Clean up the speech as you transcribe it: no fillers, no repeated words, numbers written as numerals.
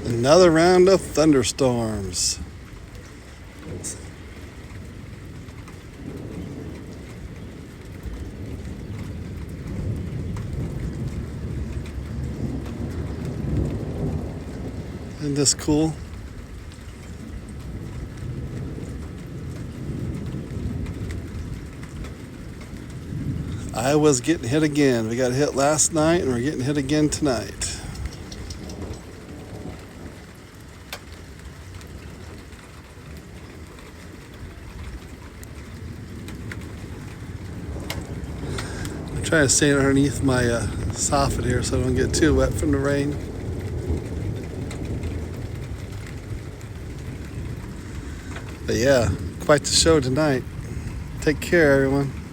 Another round of thunderstorms. Isn't this cool? Iowa's getting hit again. We got hit last night and we're getting hit again tonight. I'm trying to stay underneath my soffit here so I don't get too wet from the rain. But yeah, quite the show tonight. Take care, everyone.